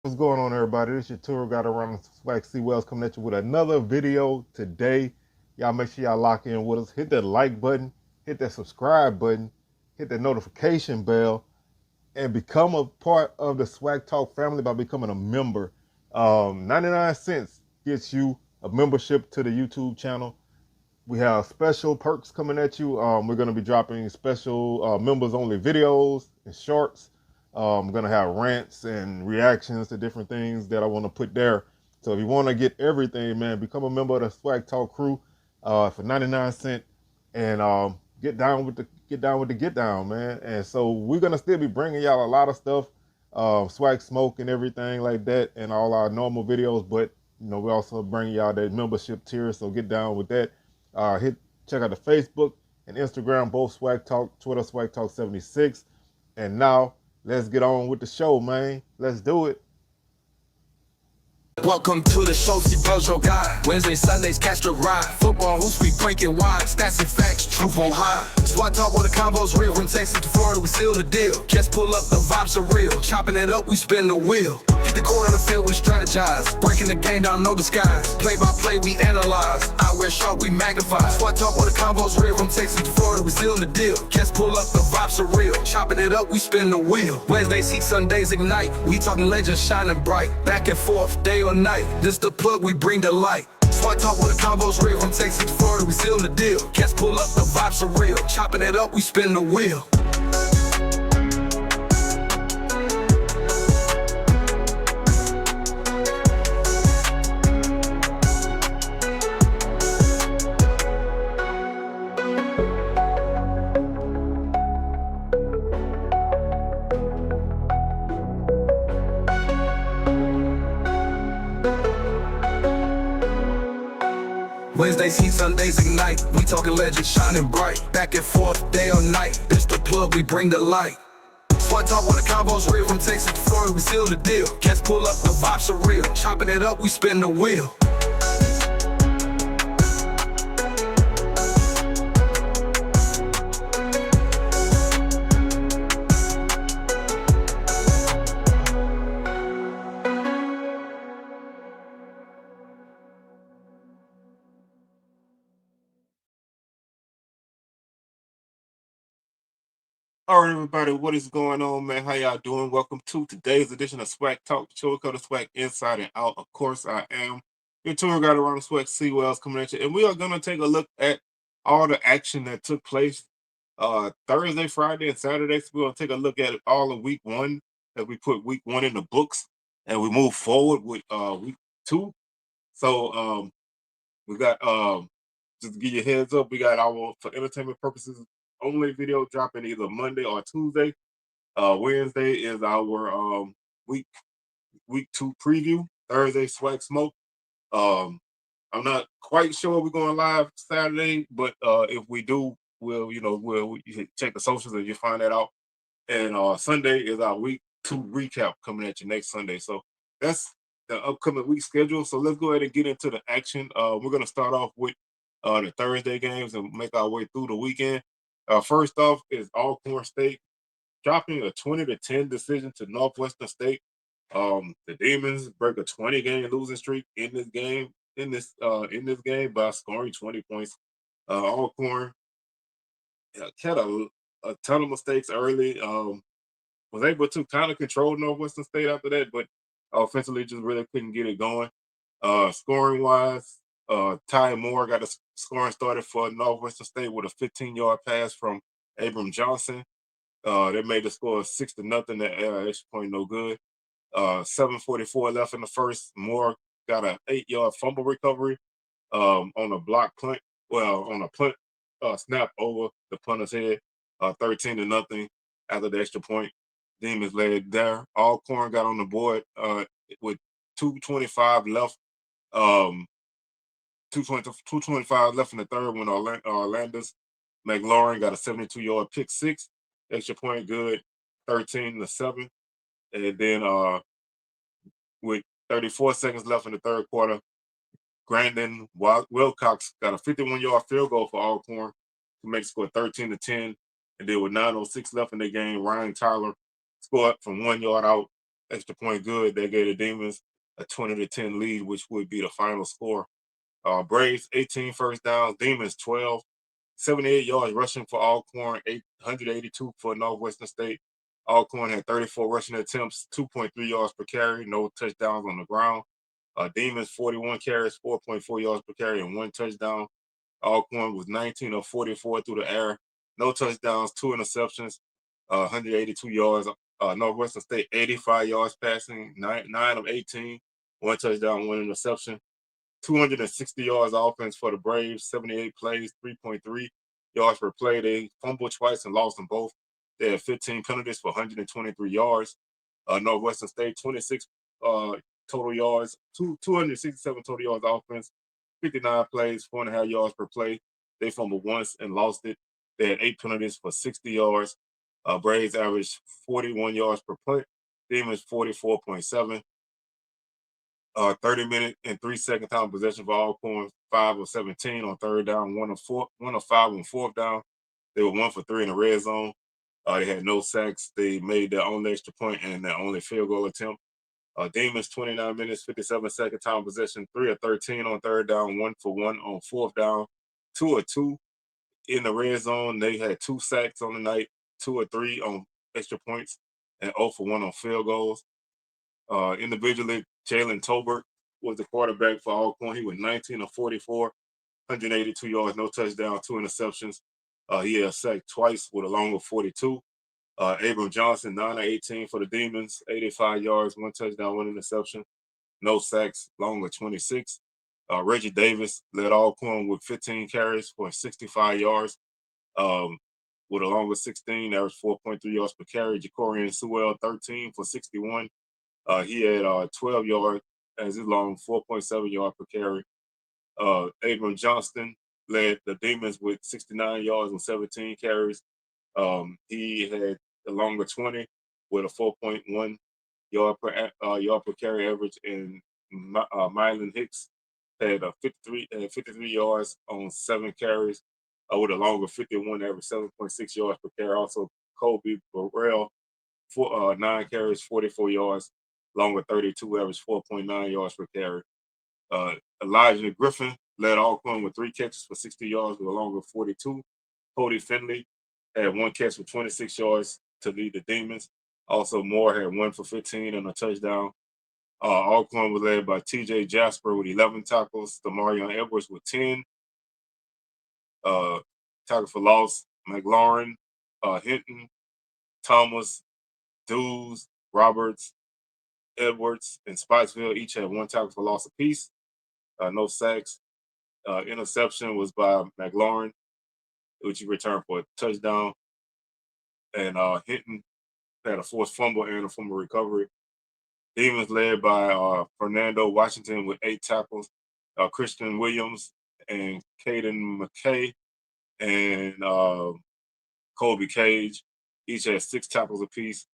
What's going on, everybody? This is your tour guide around the SWAC C Wells coming at you with another video today. Y'all make sure y'all lock in with us. Hit that like button, hit that subscribe button, hit that notification bell, and become a part of the SWAC Talk family by becoming a member. 99 cents gets you a membership to the YouTube channel. We have special perks coming at you. We're going to be dropping special members only videos and shorts. I'm going to have rants and reactions to different things that I want to put there. So if you want to get everything, man, become a member of the Swag Talk crew for 99 cents and get down with the get down, man. And so we're going to still be bringing y'all a lot of stuff, swag smoke and everything like that, and all our normal videos. But we also bring y'all that membership tier. So get down with that. Check out the Facebook and Instagram, both Swag Talk, Twitter Swag Talk 76. And now let's get on with the show, man. Let's do it. Welcome to the show, see bros your guy. Wednesday, Sundays, catch the ride. Football hoops, we breaking wide. Stats and facts, truth on high. SWAT talk where the convo's real. From Texas to Florida, we seal the deal. Just pull up, the vibes are real. Chopping it up, we spin the wheel. Hit the corner of the field, we strategize. Breaking the game down, no disguise. Play by play, we analyze. I wear sharp, we magnify. SWAT talk where the convo's real. From Texas to Florida, we seal the deal. Just pull up, the vibes are real. Chopping it up, we spin the wheel. Wednesdays, heat, Sundays, ignite. We talking legends shining bright. Back and forth, day or night. This the plug, we bring the light. SWAT talk where the convo's real. From Texas to Florida, we seal the deal. Cats pull up, the vibes are real. Chopping it up, we spin the wheel. Wednesdays, heat, Sundays, ignite. We talking legends shining bright. Back and forth, day or night. This the plug, we bring the light. SWAT talk where the convo's real. From Texas to Florida, we seal the deal. Cats pull up, the vibes are real. Chopping it up, we spin the wheel. All right, everybody, what is going on, man? How y'all doing? Welcome to today's edition of Swag Talk, the show we call the Swag Inside and Out. Of course, I am your tour guide around the Swag C Wells coming at you, and we are going to take a look at all the action that took place Thursday, Friday, and Saturday. So we're going to take a look at all of week one as we put week one in the books, and we move forward with week two. So we got just to give you a heads up, we got our for entertainment purposes only video dropping either Monday or Tuesday. Wednesday is our week two preview. Thursday, Swag Smoke. I'm not quite sure we're going live Saturday, but if we do, we'll check the socials and you find that out. And Sunday is our week two recap coming at you next Sunday. So that's the upcoming week schedule. So let's go ahead and get into the action. We're gonna start off with the Thursday games and make our way through the weekend. First off is Alcorn State dropping a 20-10 decision to Northwestern State. The Demons break a 20-game losing streak in this game. In this game by scoring 20 points. Alcorn had a ton of mistakes early. Was able to kind of control Northwestern State after that, but offensively just really couldn't get it going. Scoring wise, Ty Moore got a scoring started for Northwestern State with a 15-yard pass from Abram Johnson. They made the score 6-0. That extra point no good. 7:44 left in the first. Moore got an 8-yard fumble recovery on a block punt. Well, on a punt snap over the punter's head. 13-0 after the extra point. Demons led there. Alcorn got on the board with 2:25 left. 2:25 left in the third when Orlandis McLaurin got a 72-yard pick six. Extra point good, 13-7. And then with 34 seconds left in the third quarter, Grandin Wilcox got a 51-yard field goal for Alcorn to make the score 13-10. And then with 9:06 left in the game, Ryan Tyler scored from 1 yard out extra point good. They gave the Demons a 20-10 lead, which would be the final score. Braves 18 first downs, Demons 12, 78 yards rushing for Alcorn, 882 for Northwestern State. Alcorn had 34 rushing attempts, 2.3 yards per carry, no touchdowns on the ground. Demons 41 carries, 4.4 yards per carry, and one touchdown. Alcorn was 19 of 44 through the air, no touchdowns, two interceptions, 182 yards. Northwestern State 85 yards passing, nine of 18, one touchdown, one interception. 260 yards offense for the Braves, 78 plays, 3.3 yards per play. They fumbled twice and lost them both. They had 15 penalties for 123 yards. Northwestern State, 26 total yards, 267 total yards offense, 59 plays, 4.5 yards per play. They fumbled once and lost it. They had 8 penalties for 60 yards. Braves averaged 41 yards per punt. Demons 44.7. 30-minute and 3-second time possession for Alcorn, 5 of 17 on third down, 1 of 5 on fourth down. They were 1 for 3 in the red zone. They had no sacks. They made their only extra point and their only field goal attempt. Demons 29 minutes, 57-second time possession, 3 of 13 on third down, 1 for 1 on fourth down, 2 of 2 in the red zone. They had 2 sacks on the night, 2 of 3 on extra points, and 0 for 1 on field goals. Individually, Jalen Tolbert was the quarterback for Alcorn. He was 19 of 44, 182 yards, no touchdown, 2 interceptions. He had sacked twice with a long of 42. Abram Johnson, 9 of 18 for the Demons, 85 yards, 1 touchdown, 1 interception, no sacks, long of 26. Reggie Davis led Alcorn with 15 carries for 65 yards, um, with a long of 16, averaged 4.3 yards per carry. Jacorian Sewell, 13 for 61. He had 12 yards as his long, 4.7 yards per carry. Abram Johnston led the Demons with 69 yards and 17 carries. He had a longer 20 with a 4.1 yard per carry average, and Mylan Hicks had 53 yards on 7 carries with a longer 51 average, 7.6 yards per carry. Also, Kobe Burrell, 9 carries, 44 yards, longer 32 average, 4.9 yards per carry. Elijah Griffin led Alcorn with 3 catches for 60 yards with a longer 42. Cody Finley had 1 catch for 26 yards to lead the Demons. Also, Moore had 1 for 15 and a touchdown. Alcorn was led by TJ Jasper with 11 tackles, Demarion Edwards with 10. Tackle for loss, McLaurin, Hinton, Thomas, Dews, Roberts, Edwards, and Spottsville each had 1 tackle for loss apiece. No sacks. Interception was by McLaurin, which he returned for a touchdown. And Hinton had a forced fumble and a fumble recovery. Demons led by Fernando Washington with 8 tackles. Christian Williams and Caden McKay and Colby Cage each had 6 tackles apiece.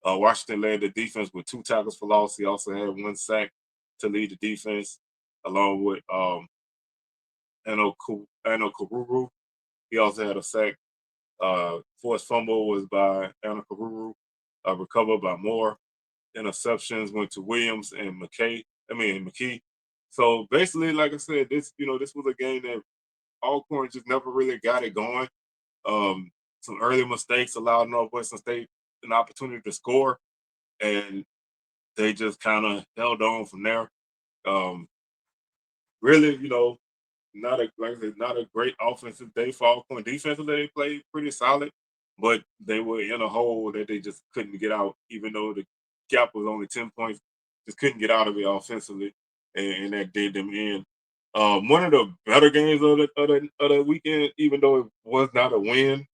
Washington led the defense with 2 tackles for loss. He also had 1 sack to lead the defense, along with Ano Karuru. He also had a sack. Forced fumble was by Ano Karuru, recovered by Moore. Interceptions went to Williams and McKee. So basically, like I said, this was a game that Alcorn just never really got it going. Some early mistakes allowed Northwestern State an opportunity to score, and they just kind of held on from there. Um, Really, not a like I said, not a great offensive day for Alcorn. Defensively, they played pretty solid, but they were in a hole that they just couldn't get out, even though the gap was only 10 points. Just couldn't get out of it offensively, and that did them in. One of the better games of the weekend, even though it was not a win,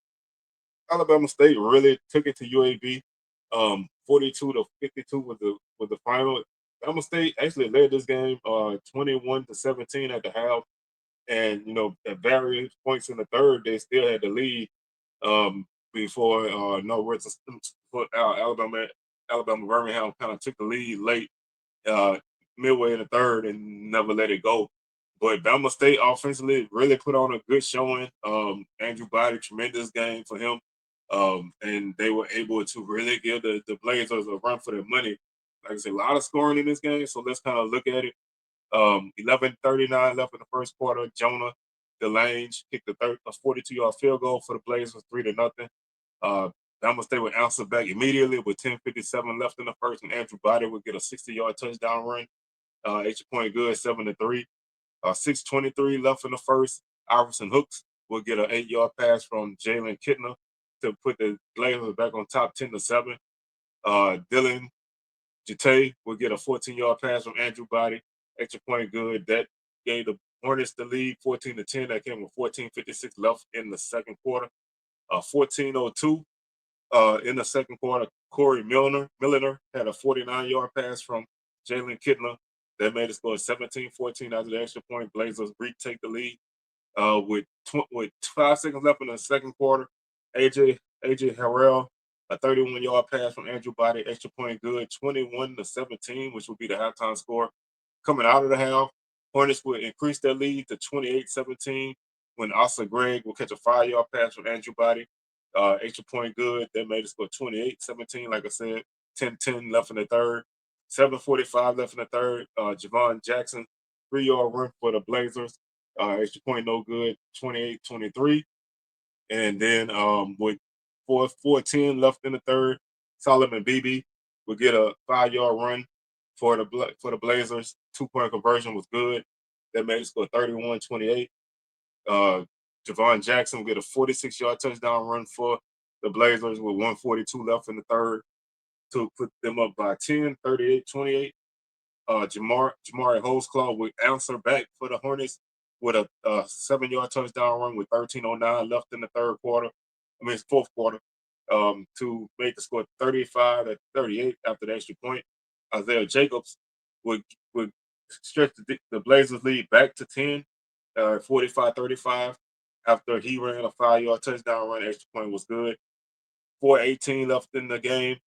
Alabama State really took it to UAB. 42-52 was the final. Alabama State actually led this game 21-17 at the half, and at various points in the third they still had the lead before Alabama Birmingham kind of took the lead late, uh, midway in the third, and never let it go. But Bama State offensively really put on a good showing. Andrew Body, tremendous game for him. And they were able to really give the Blazers a run for their money. Like I said, a lot of scoring in this game, so let's kind of look at it. 11:39 left in the first quarter. Jonah Delange kicked a 42-yard field goal for the Blazers, 3-0. Bama State would answer back immediately with 10:57 left in the first, and Andrew Body would get a 60-yard touchdown run. Extra point good, 7-3. 6:23 left in the first. Iverson Hooks will get an 8-yard pass from Jalen Kittner to put the Blazers back on top, 10-7. Dylan Jate will get a 14-yard pass from Andrew Body. Extra point good. That gave the Hornets the lead, 14-10. That came with 14:56 left in the second quarter. 14:02 in the second quarter. Corey Milliner had a 49-yard pass from Jalen Kittner. That made it score 17-14 after the extra point. Blazers retake the lead with 5 seconds left in the second quarter. AJ Harrell, a 31-yard pass from Andrew Body, extra point good, 21-17, which would be the halftime score. Coming out of the half, Hornets would increase their lead to 28-17 when Asa Gregg will catch a 5-yard pass from Andrew Body. Extra point good. That made it score 28-17. Like I said, 10-10 left in the third. 7:45 left in the third. Javon Jackson, 3-yard run for the Blazers. Extra point no good, 28-23. And then with 4:10 left in the third, Solomon Beebe would get a 5-yard run for the Blazers. 2-point conversion was good. That made it score 31-28. Javon Jackson would get a 46-yard touchdown run for the Blazers with 1:42 left in the third to put them up by 10, 38-28. Jamari Holtzclaw would answer back for the Hornets with a 7-yard touchdown run with 13:09 left in the fourth quarter, to make the score 35-38 after the extra point. Isaiah Jacobs would stretch the Blazers lead back to 10, 45-35 after he ran a 5-yard touchdown run. Extra point was good. 4:18 left in the game.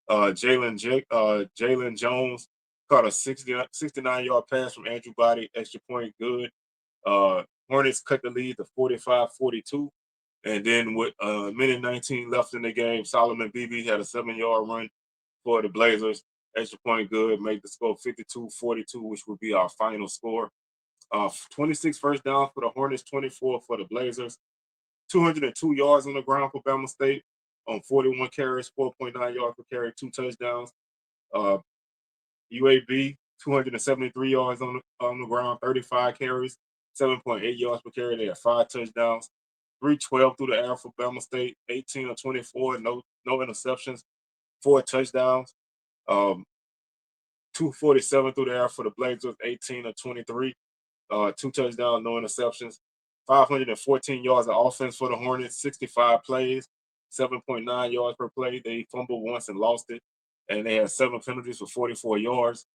Jalen Jones caught a 69-yard pass from Andrew Body. Extra point good. Hornets cut the lead to 45-42. And then with a minute 19 left in the game, Solomon Beebe had a 7-yard run for the Blazers. Extra point good, made the score 52-42, which would be our final score. 26 first down for the Hornets, 24 for the Blazers. 202 yards on the ground for Bama State on 41 carries, 4.9 yards per carry, 2 touchdowns. UAB, 273 yards on the ground, 35 carries, 7.8 yards per carry. They had 5 touchdowns. 312 through the air for Bama State, 18 of 24, no interceptions, 4 touchdowns. 247 through the air for the Blazers, 18 of 23, 2 touchdowns, no interceptions. 514 yards of offense for the Hornets, 65 plays, 7.9 yards per play. They fumbled once and lost it, and they had 7 penalties for 44 yards.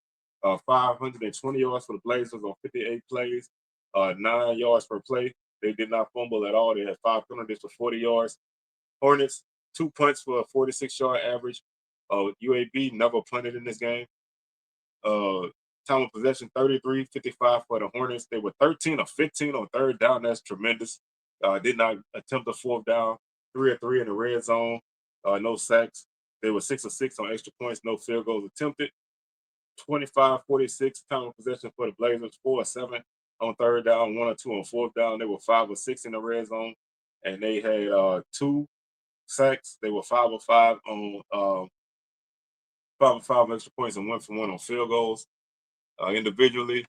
520 yards for the Blazers on 58 plays, 9 yards per play. They did not fumble at all. They had 5 penalties for 40 yards. Hornets, 2 punts for a 46-yard average. UAB never punted in this game. Time of possession 33-55 for the Hornets. They were 13 of 15 on third down. That's tremendous. Did not attempt a fourth down. 3 of 3 in the red zone. No sacks. They were 6 of 6 on extra points. No field goals attempted. 25-46 time of possession for the Blazers. 4 of 7 on third down. 1 or 2 on fourth down. They were 5 of 6 in the red zone, and they had 2 sacks. They were 5 of 5 on 5 of 5 extra points and 1 for 1 on field goals. Individually,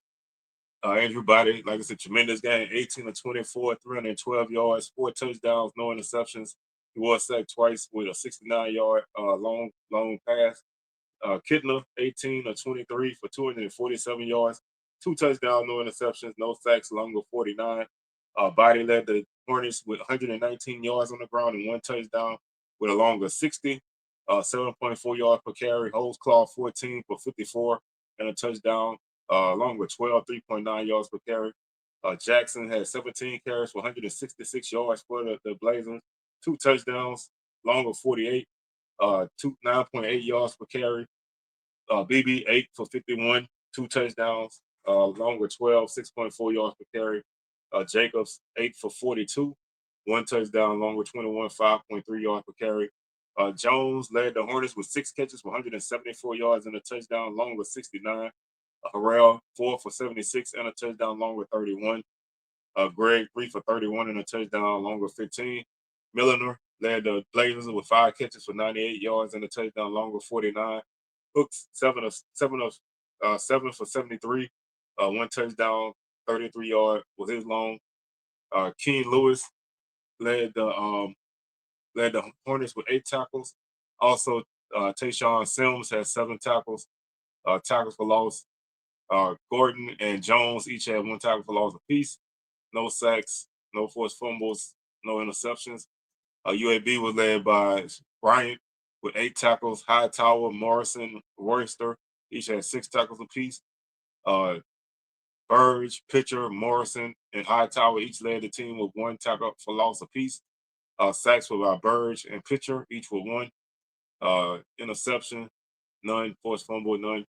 Andrew Body, like I said, tremendous game. 18 of 24, 312 yards, 4 touchdowns, no interceptions. He was sacked twice with a 69-yard long pass. Kittner, 18 of 23 for 247 yards, 2 touchdowns, no interceptions, no sacks, longer 49. Body led the Hornets with 119 yards on the ground and 1 touchdown with a longer 60, 7.4 yards per carry. Holtzclaw, 14 for 54 and a touchdown, along with 12, 3.9 yards per carry. Jackson had 17 carries for 166 yards for the Blazers, 2 touchdowns, longer 48, 9.8 yards per carry. BB 8 for 51, 2 touchdowns, longer 12, 6.4 yards per carry. Jacobs 8 for 42, 1 touchdown, along with 21, 5.3 yards per carry. Jones led the Hornets with 6 catches for 174 yards and a touchdown, along with 69. Harrell, 4 for 76 and a touchdown, along with 31. Greg, 3 for 31 and a touchdown, along with 15. Milliner led the Blazers with 5 catches for 98 yards and a touchdown, along with 49. Hooks, 7 for 73, 1 touchdown, 33 yards was his long. Keen Lewis led the Hornets with 8 tackles. Also, Tayshawn Sims had 7 tackles. Tackles for loss. Gordon and Jones each had 1 tackle for loss apiece. No sacks, no forced fumbles, no interceptions. UAB was led by Bryant with 8 tackles. Hightower, Morrison, Royster each had 6 tackles apiece. Burge, Pitcher, Morrison, and Hightower each led the team with 1 tackle for loss apiece. Sacks were by Burge and Pitcher, each with 1. Interception, none. Forced fumble, none.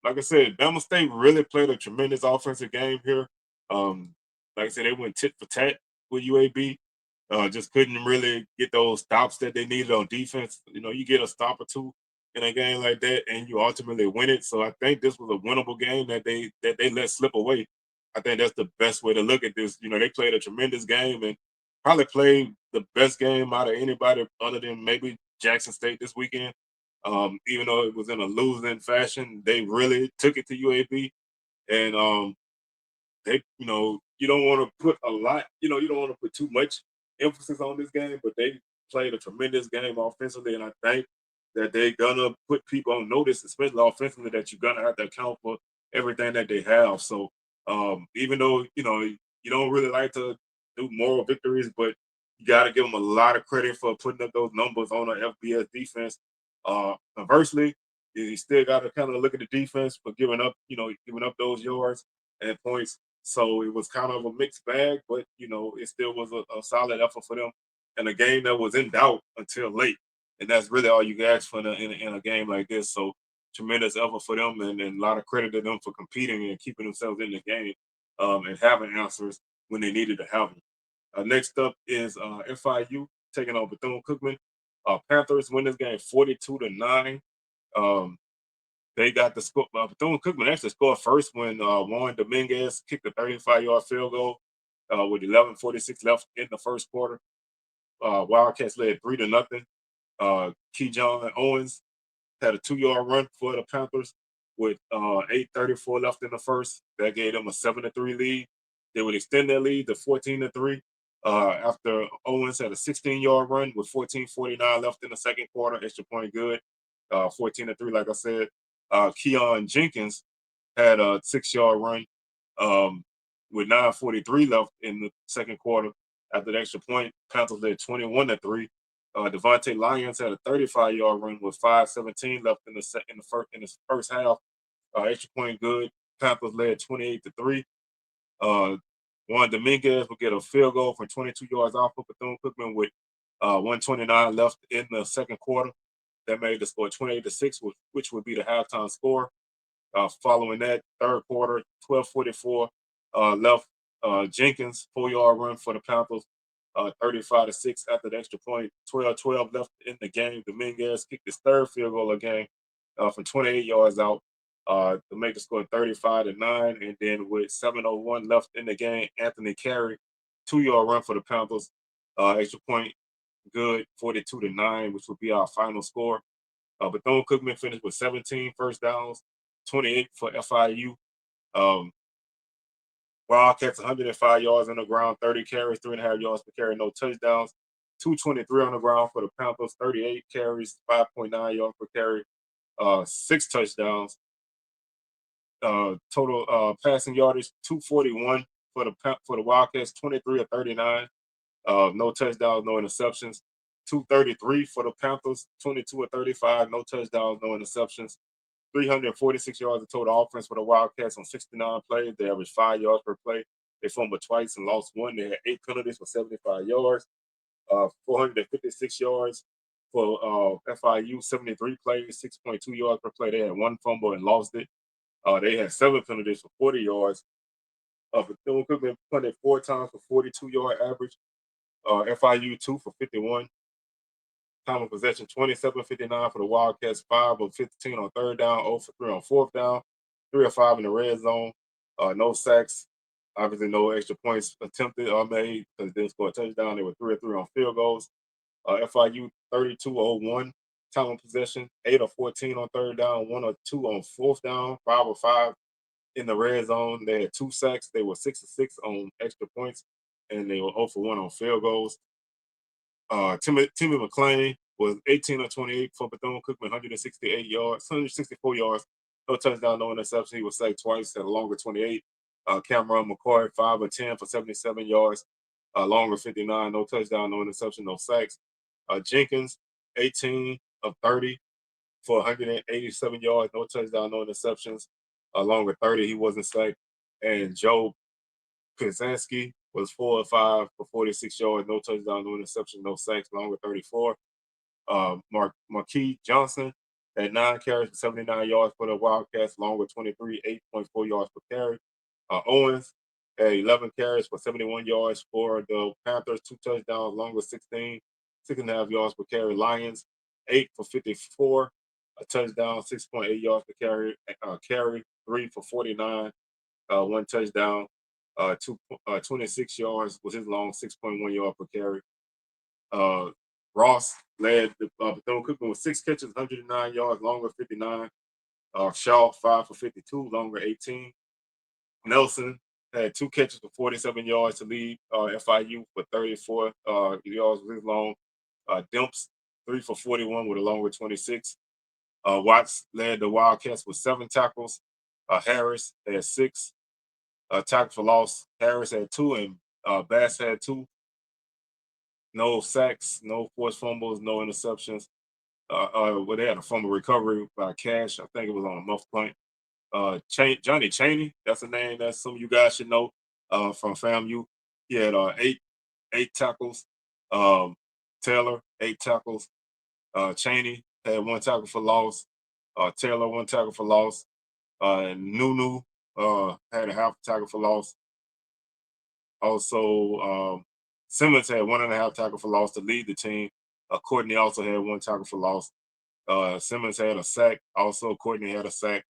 Like I said, Bama State really played a tremendous offensive game here. Like I said, they went tit for tat with UAB. Just couldn't really get those stops that they needed on defense. You get a stop or two in a game like that, and you ultimately win it. So I think this was a winnable game that they let slip away. I think that's the best way to look at this. They played a tremendous game and probably played the best game out of anybody other than maybe Jackson State this weekend. Even though it was in a losing fashion, they really took it to UAB, and you don't want to put a lot, you don't want to put too much emphasis on this game, but they played a tremendous game offensively, and I think that they're gonna put people on notice, especially offensively, that you're gonna have to account for everything that they have. So even though you don't really like to do moral victories, but you got to give them a lot of credit for putting up those numbers on an FBS defense. Conversely, you still got to kind of look at the defense for giving up those yards and points. So it was kind of a mixed bag, but it still was a solid effort for them, and a game that was in doubt until late. And that's really all you can ask for in a game like this. So tremendous effort for them, and a lot of credit to them for competing and keeping themselves in the game, and having answers when they needed to have them. Next up is FIU taking on Bethune-Cookman. Panthers win this game 42-9. Um, they got the score. Bethune-Cookman actually scored first when Juan Dominguez kicked a 35-yard field goal with 11:46 left in the first quarter. Wildcats led 3-0. Keyshawn Owens had a 2-yard run for the Panthers with 8:34 left in the first. That gave them a 7-3 lead. They would extend their lead to 14-3 after Owens had a 16-yard run with 14:49 left in the second quarter. Extra point good. 14-3, like I said. Keon Jenkins had a 6-yard run um, with 9:43 left in the second quarter. After the extra point, Panthers led 21-3. Devontae Lyons had a 35-yard run with 5:17 left in the first half. Extra point good. Panthers led 28-3. Juan Dominguez will get a field goal from 22 yards off of Bethune-Cookman with 1:29 left in the second quarter. That made the score 28-6, which would be the halftime score. Following that, third quarter, 12:44 left. Jenkins, 4-yard run for the Panthers, 35-6 after the extra point. 12-12 left in the game. Dominguez kicked his third field goal of the game from 28 yards out to make the score 35-9. And then with 7:01 left in the game, Anthony Carey, 2-yard run for the Panthers, extra point good, 42-9, which would be our final score. Bethune-Cookman finished with 17 first downs, 28 for FIU. Um, Wildcats 105 yards on the ground, 30 carries, 3.5 yards per carry, no touchdowns. 223 on the ground for the Panthers, 38 carries, 5.9 yards per carry, 6 touchdowns. Total passing yardage 241 for the Wildcats, 23 of 39. No touchdowns, no interceptions. 233 for the Panthers, 22 of 35, no touchdowns, no interceptions. 346 yards of total offense for the Wildcats on 69 plays. They averaged 5 yards per play. They fumbled twice and lost one. They had 8 penalties for 75 yards. 456 yards for FIU, 73 plays, 6.2 yards per play. They had 1 fumble and lost it. They had 7 penalties for 40 yards. Bethune-Cookman punted 4 times for 42-yard average. FIU 2 for 51. Time of possession 27-59 for the Wildcats, 5 of 15 on third down, 0 for 3 on fourth down, 3 of 5 in the red zone. No sacks, obviously no extra points attempted or made because they didn't score a touchdown. They were 3 of 3 on field goals. FIU 32-01 time of possession, 8 of 14 on third down, 1 or 2 on fourth down, 5 of 5 in the red zone. They had 2 sacks. They were 6 of 6 on extra points, and they were 0 for 1 on field goals. Timmy McClain was 18 of 28 for Bethune-Cookman, 168 yards, 164 yards, no touchdown, no interception. He was sacked twice at a longer 28. Cameron McCoy, 5 of 10 for 77 yards, longer 59, no touchdown, no interception, no sacks. Jenkins, 18 of 30 for 187 yards, no touchdown, no interceptions, longer 30, he wasn't sacked. And Joe Kaczynski was 4 of 5 for 46 yards, no touchdown, no interception, no sacks, longer 34. Marquis Johnson had 9 carries for 79 yards for the Wildcats, longer 23, 8.4 yards per carry. Owens had 11 carries for 71 yards for the Panthers, 2 touchdowns, longer 16, 6.5 yards per carry. Lions, 8 for 54, a touchdown, 6.8 yards per carry, 3 for 49, 1 touchdown, 26 yards was his long, 6.1 yard per carry. Ross led the Bethune-Cookman with 6 catches, 109 yards, longer 59. Shaw, 5 for 52, longer 18. Nelson had 2 catches for 47 yards to lead FIU for 34 yards with his long. Dimps, 3 for 41 with a longer 26. Watts led the Wildcats with 7 tackles. Harris had 6 tackles for loss. Harris had 2 and Bass had 2. No sacks, no forced fumbles, no interceptions. Well, they had a fumble recovery by Cash. I think it was on a muff punt. Johnny Chaney, that's a name that some of you guys should know from FAMU. He had eight tackles. Taylor, 8 tackles. Chaney had 1 tackle for loss. Taylor, 1 tackle for loss. And Nunu had a half tackle for loss. Also, Simmons had 1.5 tackle for loss to lead the team. Courtney also had 1 tackle for loss. Simmons had a sack. Also, Courtney had a sack.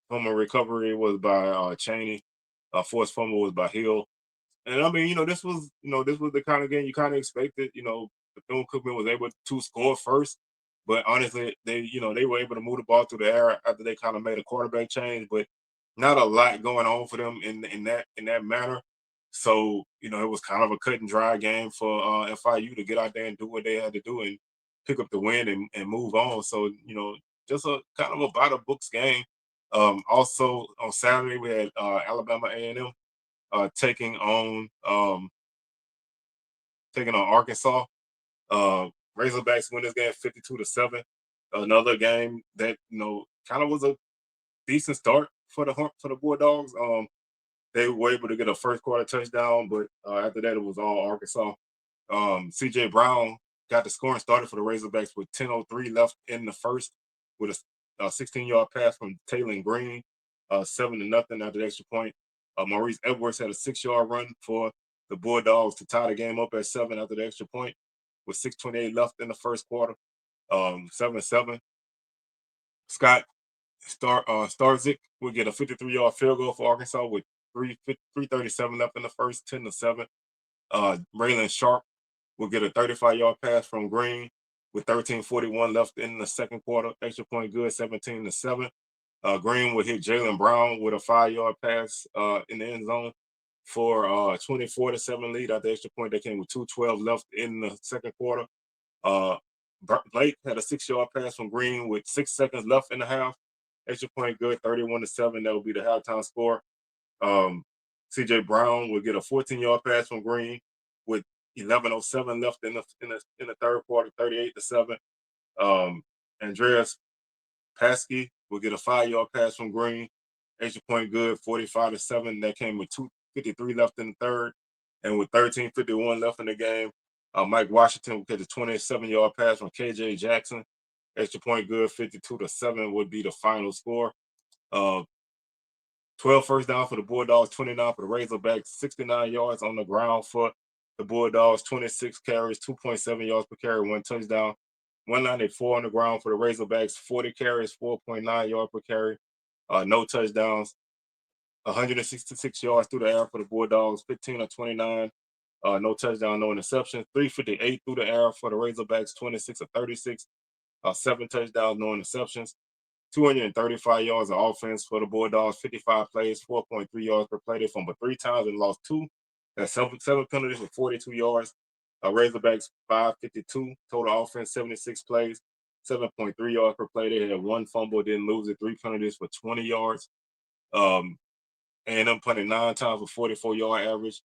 Fumble recovery was by Chaney. Forced fumble was by Hill. And I mean, this was the kind of game you kind of expected. Bethune-Cookman was able to score first, but honestly, they were able to move the ball through the air after they kind of made a quarterback change, but not a lot going on for them in that manner. So it was kind of a cut and dry game for FIU to get out there and do what they had to do and pick up the win and move on. So just a kind of a by the books game. Also on Saturday we had Alabama A&M taking on Arkansas. Razorbacks win this game 52-7. Another game that kind of was a decent start for the Bulldogs. They were able to get a first quarter touchdown, but after that it was all Arkansas. CJ Brown got the scoring started for the Razorbacks with 10:03 left in the first with a 16-yard pass from Taylor Green, 7-0 after the extra point. Maurice Edwards had a 6-yard run for the Bulldogs to tie the game up at 7 after the extra point with 6:28 left in the first quarter. 7-7. Scott Starzik would get a 53-yard field goal for Arkansas with 3:37 left in the first, 10-7. Raylan Sharp will get a 35-yard pass from Green with 13:41 left in the second quarter. Extra point good, 17-7. Green would hit Jalen Brown with a 5-yard pass in the end zone for 24-7 lead. At the extra point, they came with 2:12 left in the second quarter. Blake had a 6-yard pass from Green with 6 seconds left in the half. Extra point good, 31-7. That would be the halftime score. CJ Brown would get a 14-yard pass from Green with 11:07 left in the third quarter, 38-7. Andreas Paskey will get a 5-yard pass from Green. Extra point good, 45-7. That came with 2:53 left in the third. And with 13:51 left in the game, Mike Washington will get a 27-yard pass from KJ Jackson. Extra point good, 52-7 would be the final score. 12 first down for the Bulldogs, 29 for the Razorbacks, 69 yards on the ground for The Bulldogs, 26 carries, 2.7 yards per carry, 1 touchdown. 194 on the ground for the Razorbacks, 40 carries, 4.9 yards per carry, no touchdowns. 166 yards through the air for the Bulldogs, 15 of 29, no touchdown, no interception. 358 through the air for the Razorbacks, 26 of 36, 7 touchdowns, no interceptions. 235 yards of offense for the Bulldogs, 55 plays, 4.3 yards per play. They fumbled 3 times and lost 2. That's seven penalties for 42 yards. Razorbacks 552 total offense, 76 plays, 7.3 yards per play. They had 1 fumble, didn't lose it. 3 penalties for 20 yards. And them punted 9 times for 44-yard average.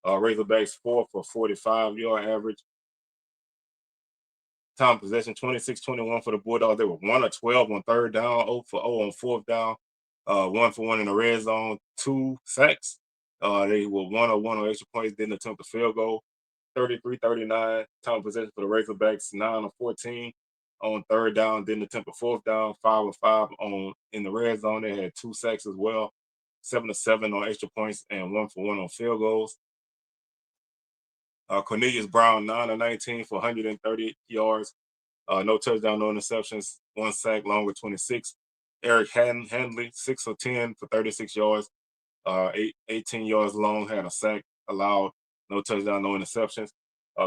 Razorbacks 4 for 45-yard average. Time possession 26-21 for the Bulldogs. They were 1 of 12 on third down, 0 for 0 on fourth down, 1 for 1 in the red zone, 2 sacks. They were 1 of 1 on extra points, didn't attempt a field goal. 33-39 time possession for the Razorbacks, 9 of 14 on third down, didn't attempt a fourth down, 5 of 5 on in the red zone. They had 2 sacks as well, 7 of 7 on extra points, and 1 for 1 on field goals. Cornelius Brown, 9 of 19 for 130 yards, no touchdown, no interceptions, 1 sack, long with 26. Eric Handley, 6 of 10 for 36 yards, 18 yards long, had a sack, allowed, no touchdown, no interceptions.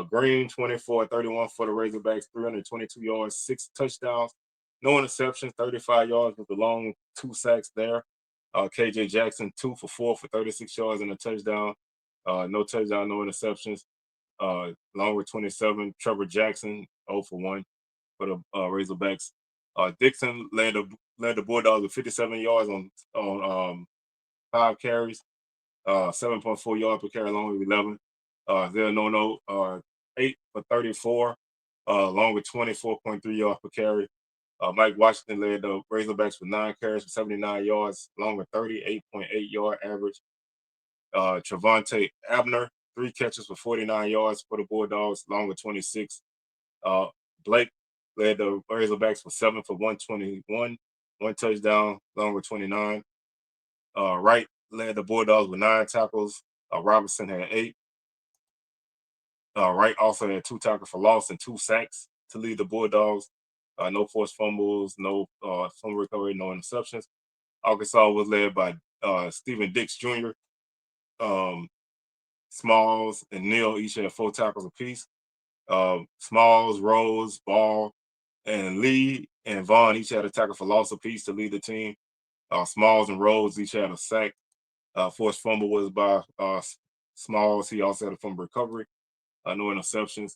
Green, 24-31 for the Razorbacks, 322 yards, 6 touchdowns, no interceptions, 35 yards with the long 2 sacks there. KJ Jackson, 2 for 4 for 36 yards and a touchdown, no touchdown, no interceptions. Along with 27, Trevor Jackson, 0 for 1 for the Razorbacks. Dixon led the Bulldogs with 57 yards on 5 carries, 7.4 yards per carry, along with 11. There no 8 for 34, along with 24.3 yards per carry. Mike Washington led the Razorbacks with 9 carries for 79 yards, along with 38.8-yard average. Trevonte Abner, 3 catches for 49 yards for the Bulldogs, along with 26. Blake led the Razorbacks for 7 for 121, 1 touchdown, along with 29. Wright led the Bulldogs with 9 tackles. Robinson had 8. Wright also had 2 tackles for loss and 2 sacks to lead the Bulldogs. No forced fumbles, no fumble recovery, no interceptions. Arkansas was led by Stephen Dix Jr. Smalls and Neal each had 4 tackles apiece. Smalls, Rose, Ball, and Lee and Vaughn each had a tackle for loss apiece to lead the team. Smalls and Rose each had a sack. Forced fumble was by Smalls. He also had a fumble recovery. No interceptions.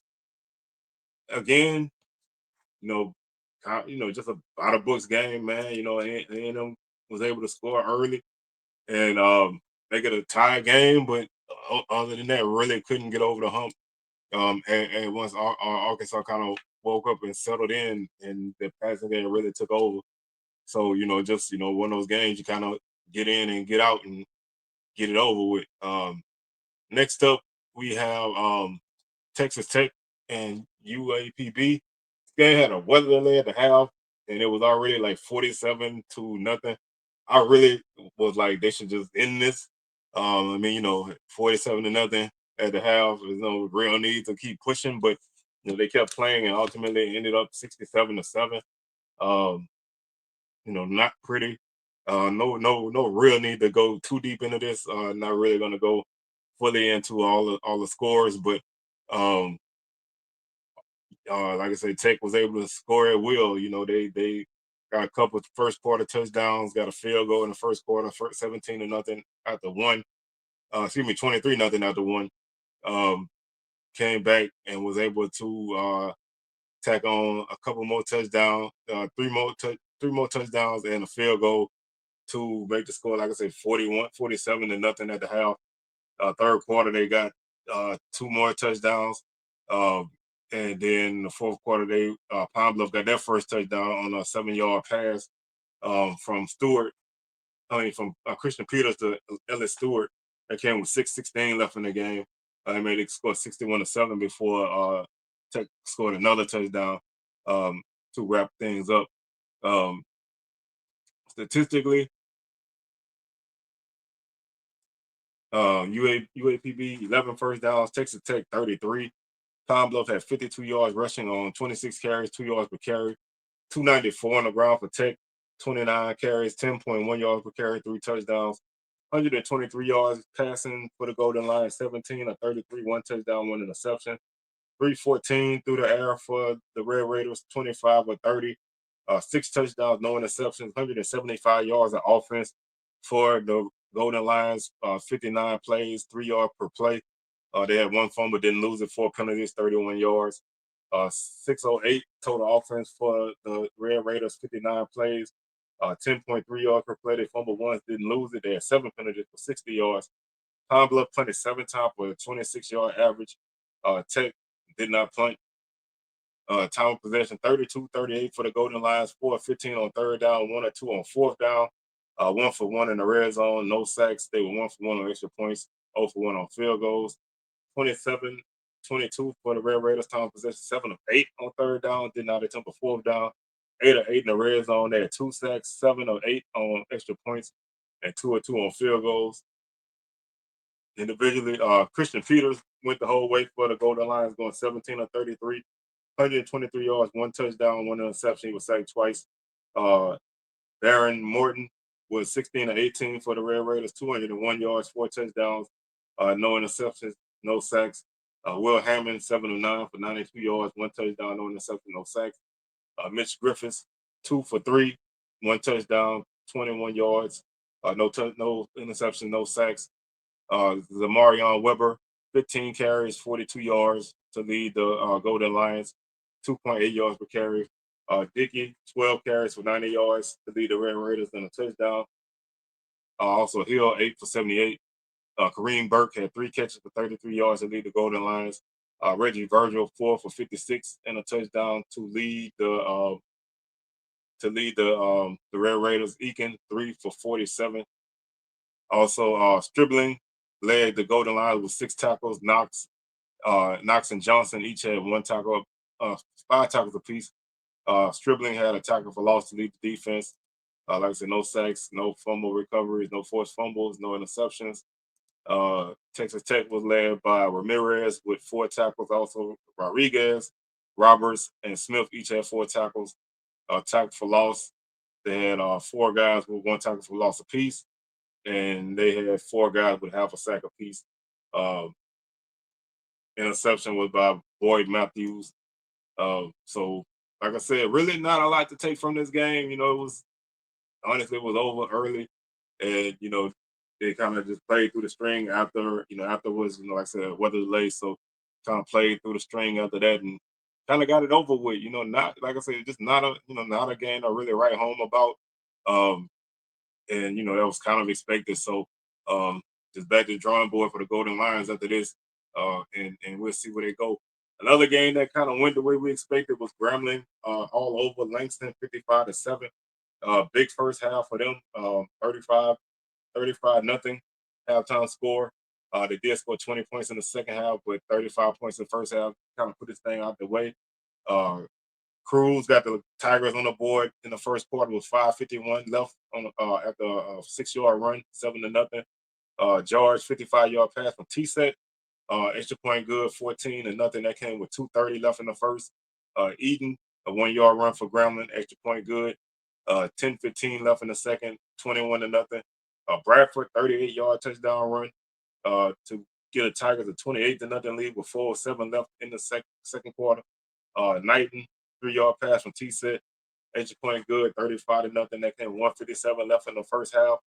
Again, just a out of books game, man. A&M was able to score early and make it a tie game, but other than that, really couldn't get over the hump. And once Arkansas kind of woke up and settled in, and the passing game really took over. So one of those games you kind of get in and get out and get it over with. Next up, we have Texas Tech and UAPB. This game had a weather delay at the half, and it was already like 47-0. I really was like, they should just end this. 47-0 at the half. There's no real need to keep pushing, but they kept playing and ultimately ended up 67-7. Not pretty. No real need to go too deep into this. Not really gonna go fully into all the scores, but like I said, Tech was able to score at will. They got a couple of first quarter touchdowns, got a field goal in the first quarter, 17-0 after one. 23-0 after one. Came back and was able to tack on a couple more touchdowns, 3 more touchdowns and a field goal to make the score, like I said, 47-0 at the half. Third quarter, they got 2 more touchdowns. And then the fourth quarter, Pine Bluff got their first touchdown on a 7-yard pass from Christian Peters to Ellis Stewart. That came with 6:16 left in the game. They made it score 61-7 before Tech scored another touchdown to wrap things up. Statistically, UAPB 11 first downs. Texas Tech 33. Pine Bluff had 52 yards rushing on 26 carries, 2 yards per carry. 294 on the ground for Tech. 29 carries, 10.1 yards per carry, 3 touchdowns. 123 yards passing for the Golden Lions, 17 of 33, 1 touchdown, 1 interception. 314 through the air for the Red Raiders, 25 or 30, 6 touchdowns, no interceptions, 175 yards of offense for the Golden Lions, 59 plays, 3 yards per play. They had 1 fumble, didn't lose it, 4 penalties, 31 yards. 608 total offense for the Red Raiders, 59 plays, 10.3 yards per play. They fumbled once, didn't lose it. They had 7 penalties for 60 yards. Pine Bluff punted 7 times for a 26-yard average. Tech did not punt. Time of possession 32-38 for the Golden Lions, 4-15 on third down, 1 or 2 on fourth down, 1 for 1 in the red zone, no sacks. They were 1 for 1 on extra points, 0 for 1 on field goals. 27-22 for the Red Raiders. Time of possession 7 of 8 on third down, did not attempt a fourth down. 8 of 8 in the red zone. They had 2 sacks, 7 of 8 on extra points, and 2 or 2 on field goals. Individually, Christian Peters went the whole way for the Golden Lions, going 17 of 33, 123 yards, 1 touchdown, 1 interception. He was sacked twice. Darren Morton was 16 of 18 for the Red Raiders, 201 yards, 4 touchdowns, no interceptions, no sacks. Will Hammond, 7 of 9 for 92 yards, 1 touchdown, no interception, no sacks. Mitch Griffiths, 2 for 3, 1 touchdown, 21 yards, no interception, no sacks. Zamarion Weber, 15 carries, 42 yards to lead the Golden Lions, 2.8 yards per carry. Dickey, 12 carries for 90 yards to lead the Red Raiders and a touchdown. Also Hill, 8 for 78. Kareem Burke had 3 catches for 33 yards to lead the Golden Lions. Reggie Virgil, 4 for 56 and a touchdown to lead the Red Raiders. Eakin, 3 for 47. Also, Stribling led the Golden Lions with 6 tackles. Knox and Johnson each had 1 tackle, 5 tackles apiece. Stribling had a tackle for loss to lead the defense. Like I said, no sacks, no fumble recoveries, no forced fumbles, no interceptions. Texas Tech was led by Ramirez with 4 tackles. Also, Rodriguez, Roberts, and Smith each had 4 tackles. Tackle for loss. They had 4 guys with 1 tackle for loss apiece, and they had 4 guys with half a sack apiece. Interception was by Boyd Matthews. So, like I said, really not a lot to take from this game. It was honestly it was over early, and they kind of just played through the string afterwards. Like I said, weather delay, so kind of played through the string after that, and kind of got it over with. Not like I said, just not a game I really write home about. Um, and that was kind of expected. So um, just back to the drawing board for the Golden Lions after this, and we'll see where they go. Another game that kind of went the way we expected was Grambling all over Langston, 55-7. Big first half for them, 35 nothing halftime score. They did score 20 points in the second half, but 35 points in the first half kind of put this thing out the way. Uh, Cruz got the Tigers on the board in the first quarter with 5:51 left on after a 6-yard run, 7-0. George 55-yard pass from T-Set. Extra point good, 14-0. That came with 2:30 left in the first. Eden, a 1-yard run for Grambling, extra point good. 10:15 left in the second, 21-0. Bradford, 38-yard touchdown run to get a Tigers a 28-0 lead with 4:07 left in the second quarter. Knighton, 3-yard pass from T-Set, extra point good, 35-0. That came 1:57 left in the first half.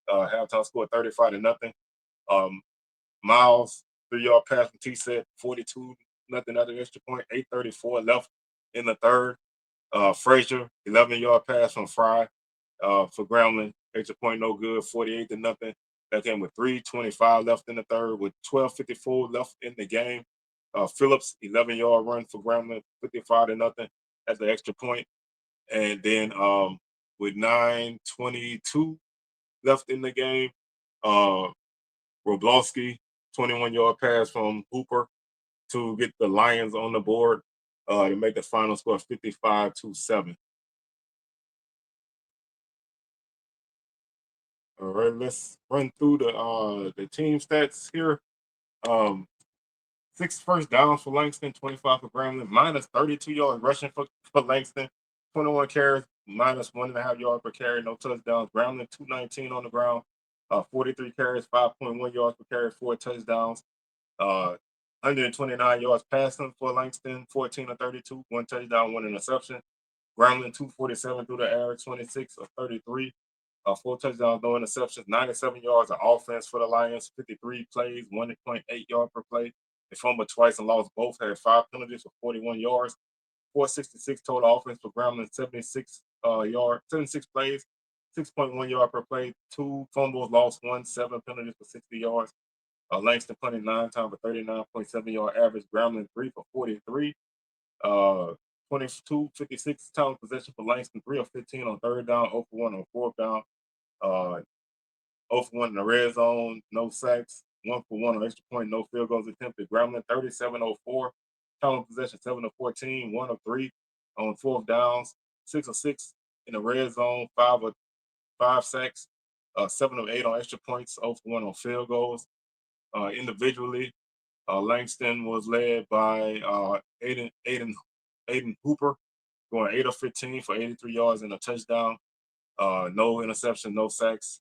Halftime score 35-0. Miles, 3-yard pass from T-Set, 42-0 other extra point, 8:34 left in the third. Frazier, 11-yard pass from Fry for Grambling, extra point no good, 48-0. That came with 3:25 left in the third, with 12:54 left in the game. Phillips, 11-yard run for Grambling, 55-0 at the extra point. And then with 9:22 left in the game, Roblowski, 21-yard pass from Hooper to get the Lions on the board to make the final score 55-7. All right, let's run through the team stats here. Um, 6 first downs for Langston, 25 for Grambling, minus 32 yards rushing for Langston, 21 carries, minus 1.5 yards per carry, no touchdowns. Grambling 219 on the ground, 43 carries, 5.1 yards per carry, 4 touchdowns. 129 yards passing for Langston, 14 of 32, 1 touchdown, 1 interception. Grambling 247 through the air, 26 of 33, 4 touchdowns, no interceptions, 97 yards of offense for the Lions, 53 plays, 1.8 yards per play. They fumbled twice and lost both, had 5 penalties for 41 yards, 466 total offense for Grambling, 76 plays, 6.1 yard per play, 2 fumbles, lost one, 7 penalties for 60 yards. Langston punted 9 times for 39.7 yard average. Grambling 3 for 43. 22, 56 time possession for Langston, 3 of 15 on third down, 0 for 1 on fourth down, 0 for 1 in the red zone, no sacks, 1 for 1 on extra point, no field goals attempted. Grambling 37-04, time possession 7 of 14, 1 of 3 on fourth downs, 6 of 6 in the red zone, 5 sacks, 7 of 8 on extra points, 0 for 1 on field goals. Individually, Langston was led by Aiden Hooper, going 8 of 15 for 83 yards and a touchdown. No interception, no sacks.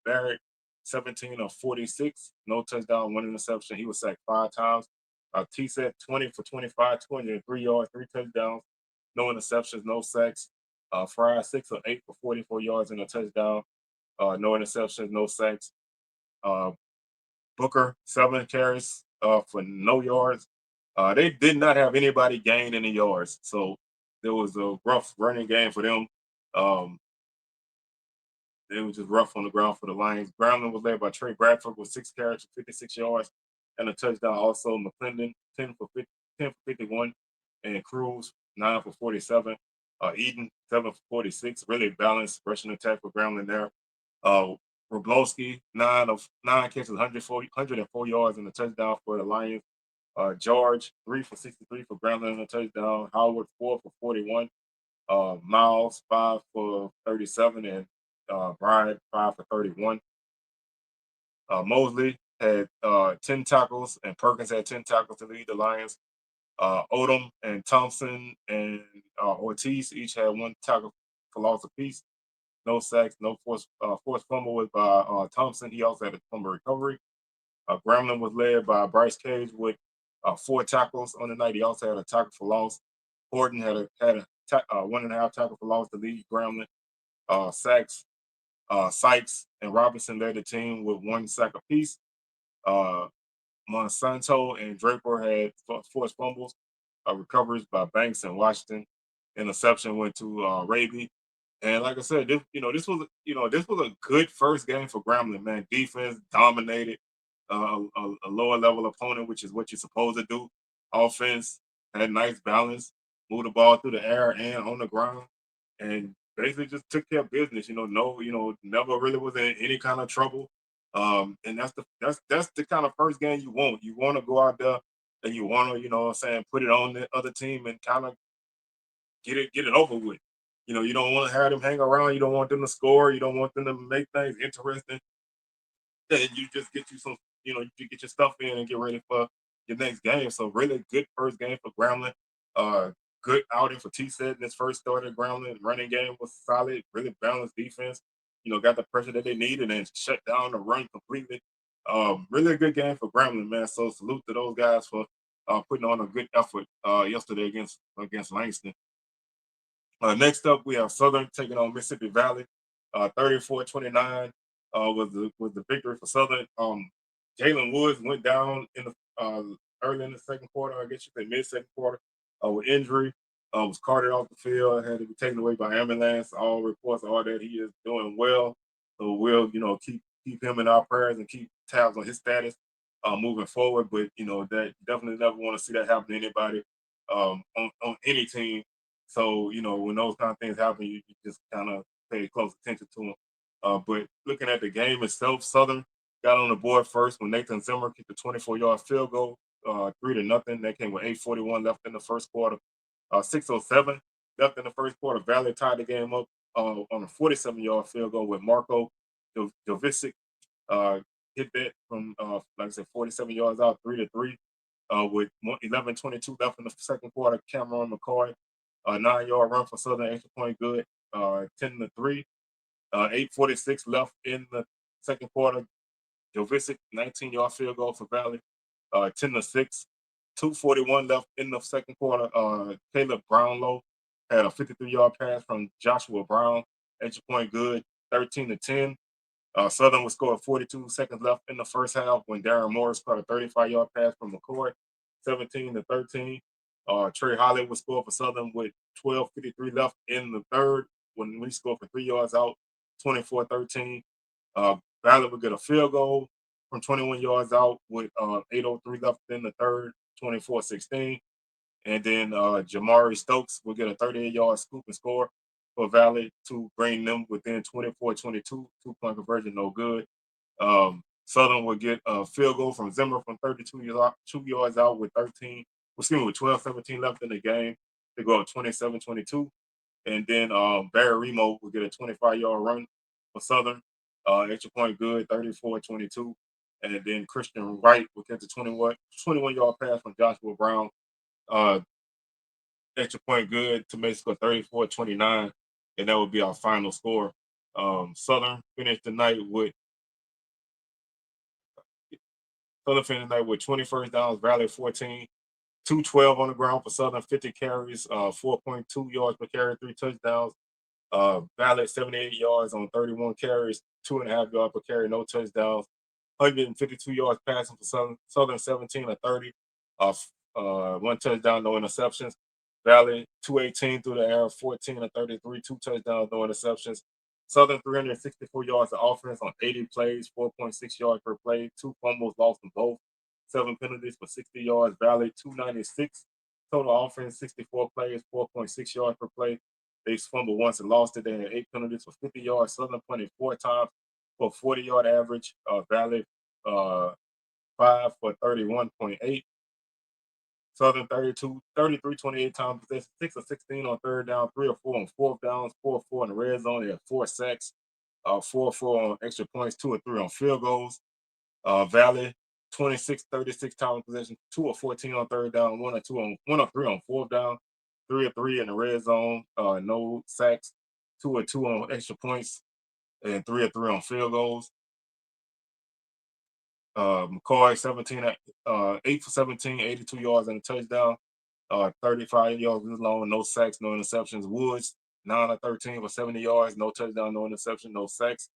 Barrett, 17 of 46, no touchdown, 1 interception. He was sacked 5 times. T-Set, 20 for 25, 203 yards, 3 touchdowns, no interceptions, no sacks. Fry, 6 of 8 for 44 yards and a touchdown. No interceptions, no sacks. Uh, Booker, 7 carries for no yards. They did not have anybody gain any yards, so there was a rough running game for them. Um, it was just rough on the ground for the Lions. Brownland was led by Trey Bradford with 6 carries for 56 yards and a touchdown. Also, McClendon, 10 for 51, and Cruz, 9 for 47. Eden, 7 for 46. Really balanced rushing attack for Brownland there. Uh, Roblowski, 9 catches, 104 yards and a touchdown for the Lions. George, 3 for 63 for Brownland and a touchdown. Howard, 4 for 41. Miles, 5 for 37, and Bryant, 5 for 31. Mosley had 10 tackles, and Perkins had 10 tackles to lead the Lions. Odom and Thompson and Ortiz each had 1 tackle for loss apiece. No sacks, no forced fumble was by Thompson. He also had a fumble recovery. Grambling was led by Bryce Cage with 4 tackles on the night. He also had a tackle for loss. Horton had a 1.5 tackle for loss to lead Grambling. Sacks, Sykes and Robinson led the team with 1 sack apiece. Uh, Monsanto and Draper had forced fumbles. Recoveries by Banks and Washington. Interception went to Raby. And like I said, this was a good first game for Grambling. Man, defense dominated a lower level opponent, which is what you're supposed to do. Offense had nice balance, moved the ball through the air and on the ground, and basically just took care of business. Never really was in any kind of trouble. And that's the kind of first game you want. You want to go out there and you want to, what I'm saying, put it on the other team and kind of get it over with. You don't want to have them hang around. You don't want them to score. You don't want them to make things interesting. And you just get you some, you get your stuff in and get ready for your next game. So really good first game for Grambling. Uh, Good outing for T-Set in his first start at Grambling. Running game was solid, really balanced defense. Got the pressure that they needed and shut down the run completely. Really a good game for Grambling, man. So salute to those guys for putting on a good effort yesterday against Langston. Next up, we have Southern taking on Mississippi Valley. 34-29 was the victory for Southern. Jalen Woods went down in the early in the second quarter, I guess you say mid second quarter, with injury. Was carted off the field, had to be taken away by ambulance. All reports are that he is doing well. So we'll, keep him in our prayers and keep tabs on his status moving forward. But that definitely never want to see that happen to anybody on any team. So, when those kind of things happen, you just kind of pay close attention to them. But looking at the game itself, Southern got on the board first when Nathan Zimmer kicked a 24-yard field goal, 3-0. That came with 8:41 left in the first quarter. 6:07 left in the first quarter. Valley tied the game up on a 47-yard field goal with Marco Jovicic hit that from like I said, 47 yards out, 3-3. With 11:22 left in the second quarter, Cameron McCoy, a 9-yard run for Southern, extra point good, 10-3. 8:46 left in the second quarter. Jovicic, 19-yard field goal for Valley, 10-6. 2:41 left in the second quarter. Caleb Brownlow had a 53-yard pass from Joshua Brown, extra point good, 13-10. Southern would score 42 seconds left in the first half when Darren Morris caught a 35-yard pass from McCoy, 17-13. Trey Holly would score for Southern with 12:53 left in the third when we scored for 3 yards out, 24-13. Valley would get a field goal from 21 yards out with 8:03 left in the third, 24-16. And then Jamari Stokes will get a 38-yard scoop and score for Valley to bring them within 24-22. 2-point conversion, no good. Southern will get a field goal from Zimmer from 32 yards out with 12:17 left in the game. They go up 27-22. And then Barry Remo will get a 25-yard run for Southern. Extra point good, 34-22. And then Christian Wright will get the 21-yard pass from Joshua Brown. Uh, Extra point good to make score 34-29, and that would be our final score. Southern finished the night with 20 first downs, Valley 14, 212 on the ground for Southern, 50 carries, 4.2 yards per carry, 3 touchdowns. Valley 78 yards on 31 carries, 2.5 yards per carry, no touchdowns. 152 yards passing for Southern 17-30, 1 touchdown, no interceptions. Valley 218 through the air, 14-33, 2 touchdowns, no interceptions. Southern 364 yards of offense on 80 plays, 4.6 yards per play, 2 fumbles lost in both, 7 penalties for 60 yards. Valley 296 total offense, 64 plays, 4.6 yards per play. They fumbled once and lost it. They had 8 penalties for 50 yards. Southern punted 4 times for 40-yard average. Valley 5 for 31.8. Southern 33, 28 times possession, 6 of 16 on third down, 3 or 4 on fourth downs, 4 or 4 in the red zone. They had 4 sacks, 4 or 4 on extra points, 2 or 3 on field goals. Valley 26, 36 times possession, 2 or 14 on third down, 1 or 3 on fourth down, 3 or 3 in the red zone, no sacks, 2 or 2 on extra points, and 3 or 3 on field goals. McCoy 8 for 17, 82 yards and a touchdown, 35 yards long, no sacks, no interceptions. Woods 9 of 13 for 70 yards, no touchdown, no interception, no sacks.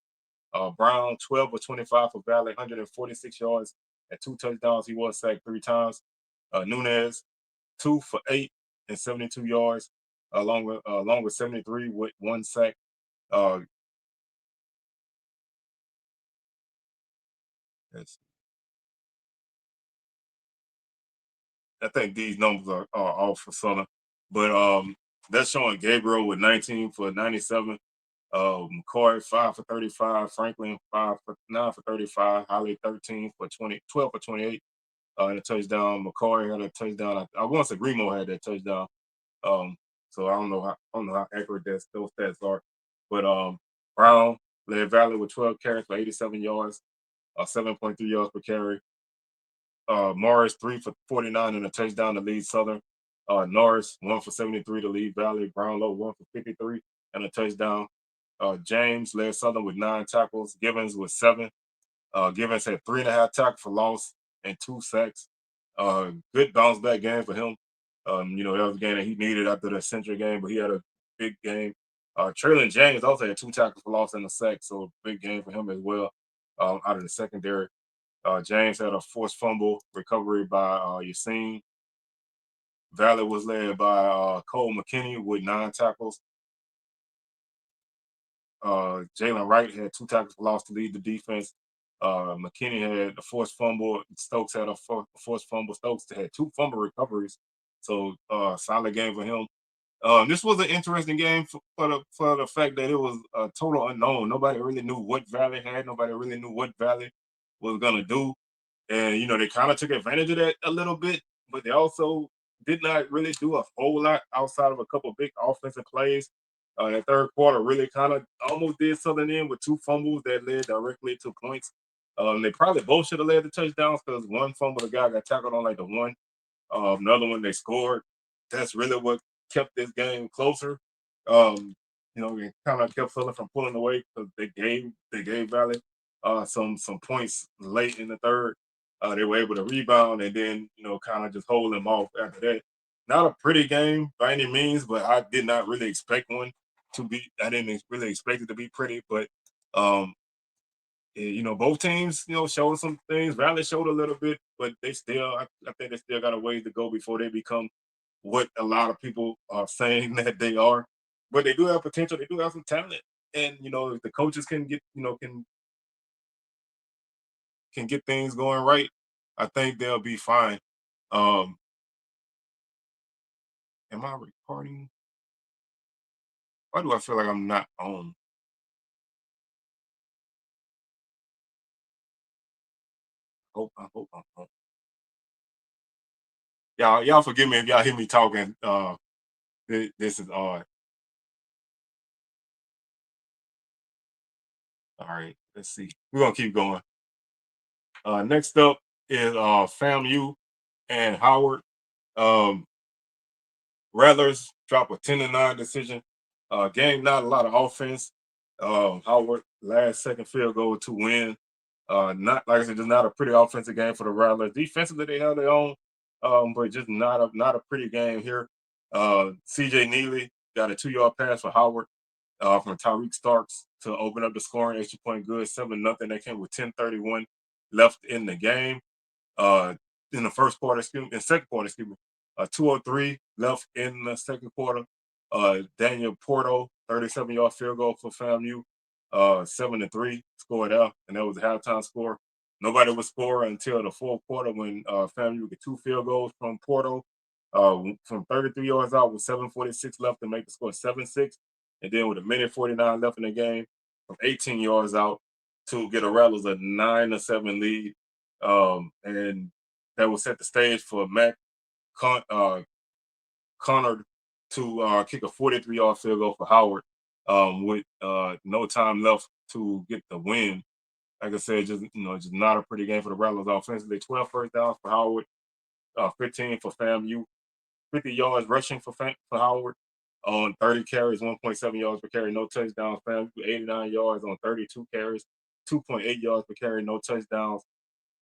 Brown 12 of 25 for Valley, 146 yards and 2 touchdowns. He was sacked 3 times. Nunez 2 for 8 and 72 yards, along with 73 with 1 sack. Yes. I think these numbers are off for Southern, but that's showing Gabriel with 19 for 97, McCoy 5 for 35, Franklin 5 for 9 for 35, Holly 13 for 12 for 28, and a touchdown. McCoy had a touchdown. I want to say Remo had that touchdown. Um, so I don't know how accurate those stats are, but Brown led Valley with 12 carries for 87 yards, 7.3 yards per carry. Morris 3 for 49 and a touchdown to lead Southern. Norris 1 for 73 to lead Valley. Brownlow 1 for 53 and a touchdown. James led Southern with 9 tackles. Givens with 7. Givens had 3.5 tackles for loss and 2 sacks. Good bounce back game for him. That was a game that he needed after the Central game, but he had a big game. Traylon James also had 2 tackles for loss and a sack, so big game for him as well out of the secondary. James had a forced fumble recovery by Yassine. Valley was led by Cole McKinney with 9 tackles. Jalen Wright had 2 tackles for loss to lead the defense. McKinney had a forced fumble. Stokes had a forced fumble. Stokes had 2 fumble recoveries. So solid game for him. This was an interesting game for the fact that it was a total unknown. Nobody really knew what Valley had. Nobody really knew what Valley was gonna do, and they kind of took advantage of that a little bit, but they also did not really do a whole lot outside of a couple of big offensive plays. That third quarter really kind of almost did something in with two fumbles that led directly to points. They probably both should have led to touchdowns because one fumble, the guy got tackled on like the one. Another one they scored. That's really what kept this game closer. It kind of kept Philly from pulling away because they gave Valley some points late in the third. They were able to rebound and then kind of just hold them off after that. Not a pretty game by any means, but I did not really expect one to be. I didn't really expect it to be pretty, but um, both teams, showed some things. Valley showed a little bit, but I think they still got a ways to go before they become what a lot of people are saying that they are. But they do have potential. They do have some talent, and if the coaches can get, can get things going right, I think they'll be fine. Um, am I recording? Why do I feel like I'm not on? I hope I'm on. Y'all forgive me if y'all hear me talking. This is odd. All right, let's see. We're gonna keep going. Next up is FAMU and Howard. Um, Rattlers drop a 10-9 decision. Game not a lot of offense. Howard last second field goal to win. Not like I said, just not a pretty offensive game for the Rattlers. Defensively, they held their own, but just not a pretty game here. CJ Neely got a 2-yard pass for Howard from Tyreek Starks to open up the scoring. Extra point good, 7-0. They came with 10:31 left in the game. Uh, in the first quarter, in second quarter, 2:03 left in the second quarter. Daniel Porto, 37-yard field goal for FAMU. 7-3 scored out, and that was a halftime score. Nobody would score until the fourth quarter when FAMU get 2 field goals from Porto from 33 yards out with 7:46 left to make the score 7-6. And then with a minute 49 left in the game, from 18 yards out to get a Rattlers a 9-7 lead. And that will set the stage for Mac Connor to kick a 43-yard field goal for Howard with no time left to get the win. Like I said, just not a pretty game for the Rattlers offensively. 12 first downs for Howard, 15 for FAMU, 50 yards rushing for Howard on 30 carries, 1.7 yards per carry, no touchdowns. FAMU 89 yards on 32 carries, 2.8 yards per carry, no touchdowns.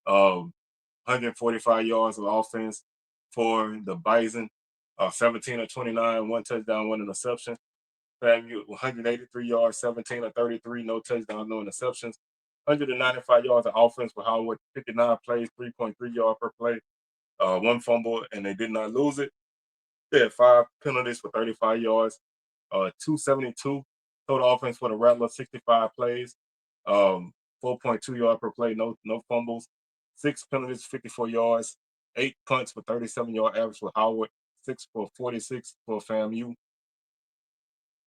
145 yards of offense for the Bison. 17 of 29, one touchdown, one interception. FAMU 183 yards, 17 of 33, no touchdowns, no interceptions. 195 yards of offense for Howard, 59 plays, 3.3 yards per play, one fumble, and they did not lose it. They had 5 penalties for 35 yards, 272 total offense for the Rattlers, 65 plays, 4.2 yards per play, no fumbles, 6 penalties, 54 yards, 8 punts for 37-yard average for Howard, 6 for 46 for FAMU,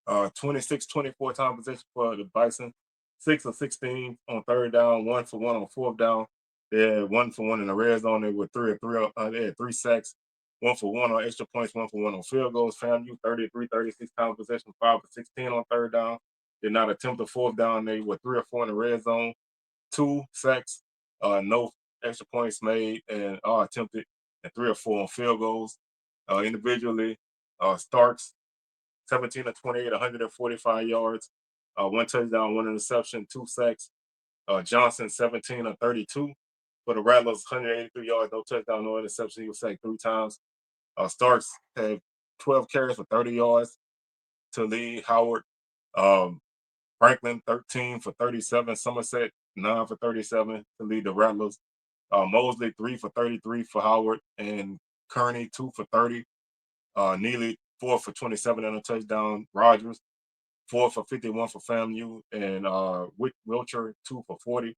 26-24 time possession for the Bison, 6 of 16 on third down, 1 for 1 on fourth down. They had 1 for 1 in the red zone. They were 3 of 3. They had 3 sacks, 1 for 1 on extra points, 1 for 1 on field goals. FAMU 33-36 time possession, 5 for 16 on third down. Did not attempt a fourth down. They were 3 or 4 in the red zone, 2 sacks, no extra points made and attempted, and 3 or 4 on field goals. Individually, Starks 17 of 28, 145 yards, 1 touchdown, 1 interception, 2 sacks. Johnson 17 of 32 for the Rattlers, 183 yards, no touchdown, no interception. He was sacked 3 times. Starks had 12 carries for 30 yards to lead Howard. Um, Franklin 13 for 37. Somerset 9 for 37 to lead the Rattlers. Mosley 3 for 33 for Howard, and Kearney 2 for 30. Neely 4 for 27 and a touchdown. Rogers 4 for 51 for FAMU, and Wilcher 2 for 40.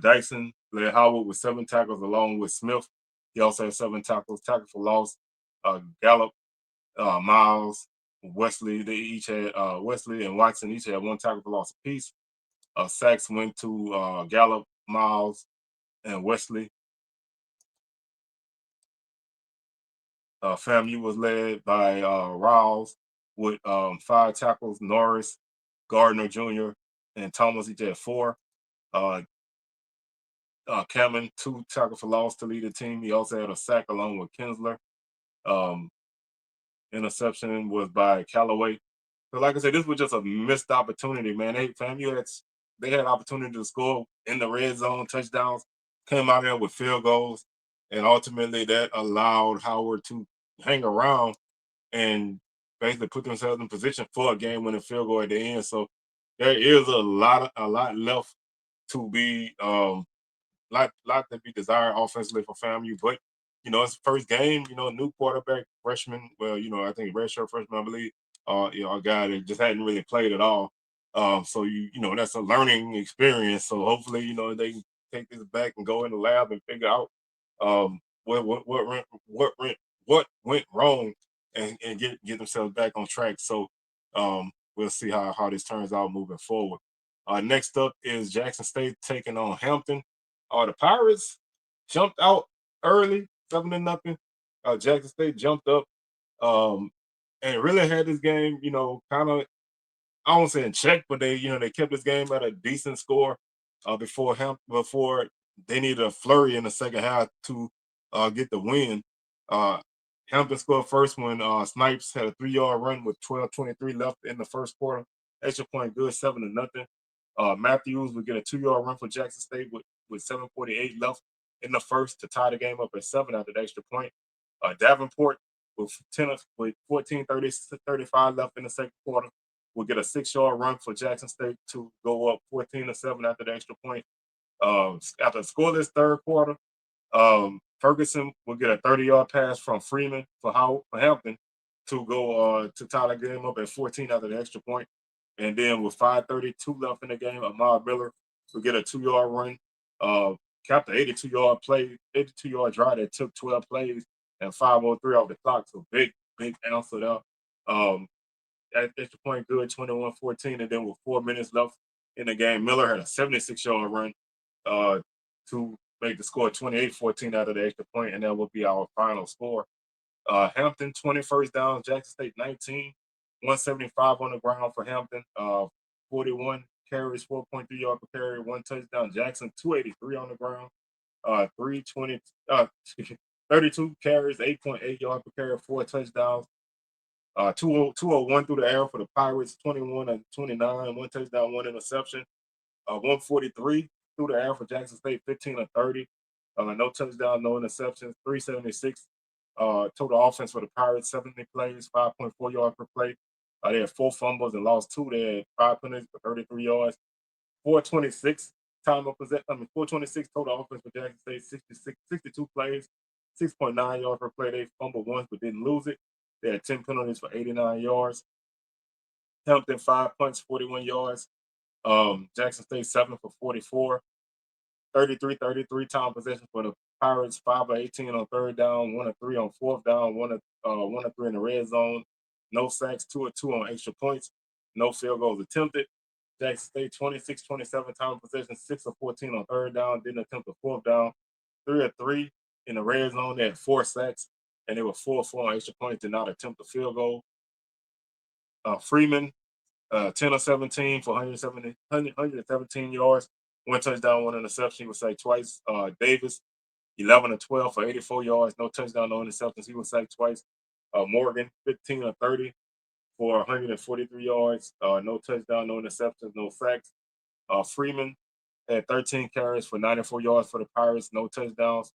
Dyson led Howard with 7 tackles along with Smith. He also had 7 tackles, tackle for loss. Gallup, Miles, Wesley, they each had Wesley and Watson each had 1 tackle for loss apiece. Sacks went to Gallup, Miles, and Wesley. FAMU was led by Riles with 5 tackles. Norris, Gardner Jr., and Thomas each had 4. Uh, Cameron, 2 tackles for loss to lead the team. He also had a sack along with Kinsler. Um, Interception was by Callaway. So, like I said, this was just a missed opportunity, man. They had opportunity to score in the red zone, touchdowns, came out there with field goals, and ultimately that allowed Howard to hang around and basically put themselves in position for a game-winning field goal at the end. So there is a lot left to be lot to be desired offensively for FAMU, but it's the first game. New quarterback, freshman. Well, I think redshirt freshman, I believe. A guy that just hadn't really played at all. So that's a learning experience. So hopefully, they can take this back and go in the lab and figure out what went wrong and get themselves back on track. So we'll see how this turns out moving forward. Next up is Jackson State taking on Hampton. The Pirates jumped out early, 7-0. Jackson State jumped up um, and really had this game, kind of, I won't say in check, but they kept this game at a decent score before they needed a flurry in the second half to get the win. Uh, Hampton scored first when Snipes had a 3-yard run with 12:23 left in the first quarter. Extra point good, 7-0. Matthews would get a 2-yard run for Jackson State with 7:48 left in the first to tie the game up at 7 after the extra point. Davenport with 14:35 left in the second quarter will get a 6-yard run for Jackson State to go up 14-7 after the extra point. After a scoreless third quarter, Ferguson will get a 30-yard pass from Freeman for Hampton to go to tie the game up at 14 after the extra point. And then with 5:32 left in the game, Ahmad Miller will get a 2-yard run. Capped the 82-yard drive that took 12 plays and 5:03 off the clock. So big answer there. At extra point good, 21-14. And then with 4 minutes left in the game, Miller had a 76-yard run to make the score 28-14 out of the extra point, and that would be our final score. Hampton 20 first down, Jackson State 19, 175 on the ground for Hampton, 41 carries, 4.3 yard per carry, 1 touchdown. Jackson 283 on the ground, 320, 32 carries, 8.8 yard per carry, 4 touchdowns. 201 through the air for the Pirates, 21 and 29, 1 touchdown, 1 interception. 143 through the air for Jackson State, 15 and 30. No touchdown, no interceptions, 376 total offense for the Pirates, 70 plays, 5.4 yards per play. They had 4 fumbles and lost 2. They had 5 penalties for 33 yards. 426 time of possession. 426 total offense for Jackson State, 62 plays, 6.9 yards per play. They fumbled once but didn't lose it. They had 10 penalties for 89 yards. Hampton 5 punts, 41 yards. Jackson State 7 for 44. 33 time possession for the Pirates, 5 of 18 on third down, 1 of 3 on fourth down, 1 of 3 in the red zone. No sacks, 2 of 2 on extra points, no field goals attempted. Jackson State 26-27 time possession, 6 of 14 on third down, didn't attempt a fourth down, 3 of 3 in the red zone. They had 4 sacks, and they were 4 of 4 on extra points, did not attempt a field goal. Freeman 10 of 17 for 117 yards, 1 touchdown, 1 interception. He was sacked twice. Davis, 11 of 12 for 84 yards, no touchdown, no interceptions. He was sacked twice. Morgan, 15 of 30 for 143 yards, no touchdown, no interceptions, no sacks. Freeman had 13 carries for 94 yards for the Pirates, no touchdowns,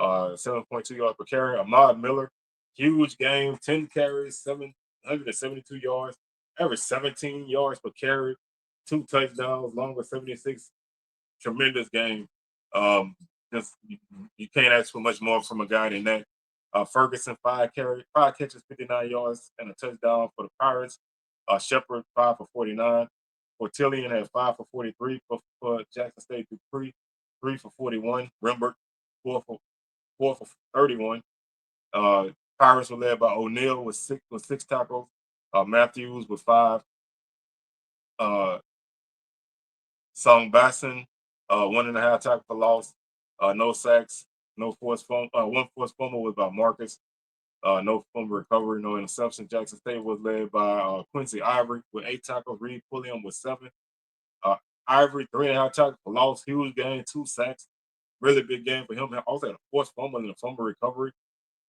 7.2 yards per carry. Ahmad Miller, huge game, 10 carries, 772 yards, average 17 yards per carry, 2 touchdowns, long with 76. Tremendous game. Just you can't ask for much more from a guy than that. Ferguson 5 catches, 59 yards, and a touchdown for the Pirates. Shepard 5 for 49. Portillion had 5 for 43 for Jackson State. Dupree 3 for 41. Rembert 4 for 31. Pirates were led by O'Neal with six tackles. Matthews with 5. Song Basson, 1.5 tackle for loss. No sacks, no forced fumble. One forced fumble was by Marcus. No fumble recovery, no interception. Jackson State was led by Quincy Ivory with 8 tackles, Reed Pulliam with 7. Uh, Ivory, 3.5 tackles for loss, huge game, 2 sacks. Really big game for him. He also had a forced fumble and a fumble recovery.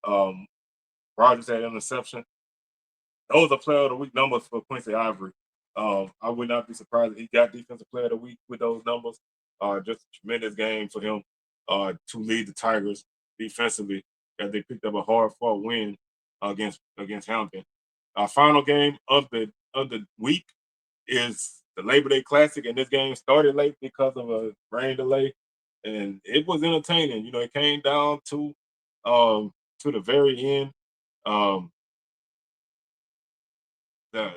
Um, Rogers had an interception. Those are player of the week numbers for Quincy Ivory. I would not be surprised if he got defensive player of the week with those numbers. Just a tremendous game for him to lead the Tigers defensively as they picked up a hard fought win against Hampton. Our final game of the week is the Labor Day Classic, and this game started late because of a rain delay, and it was entertaining. You know, it came down to the very end. Um, the,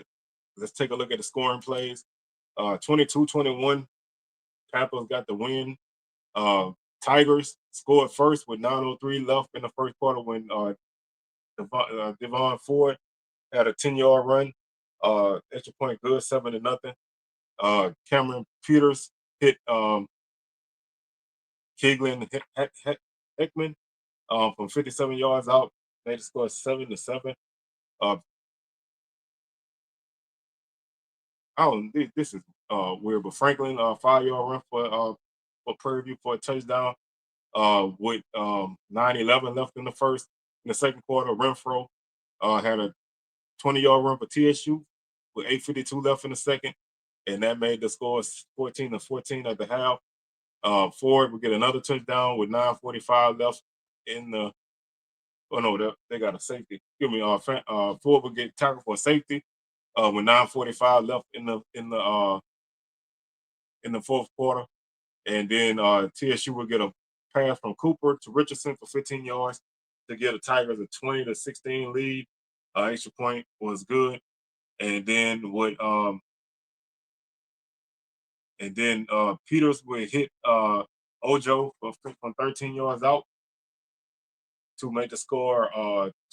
let's take a look at the scoring plays. 22-21, Panthers got the win. Uh, Tigers scored first with 9:03 left in the first quarter when Devon Ford had a 10-yard run. Extra point good, 7-0. Cameron Peters hit Keegan Hickman from 57 yards out. They scored 7-7. Uh, this is weird, but Franklin 5-yard run for Prairie View for a touchdown. With 9:11 left in the first. In the second quarter, Renfro had a 20-yard run for TSU with 8:52 left in the second, and that made the score 14-14 at the half. Ford would get another touchdown with 9:45 left in the. Oh no, they got a safety. Excuse me. Ford would get tackled for a safety with 9:45 left in the fourth quarter. And then TSU will get a pass from Cooper to Richardson for 15 yards to get the Tigers a 20-16 lead. Extra point was good. And then Peters would hit Ojo from 13 yards out to make the score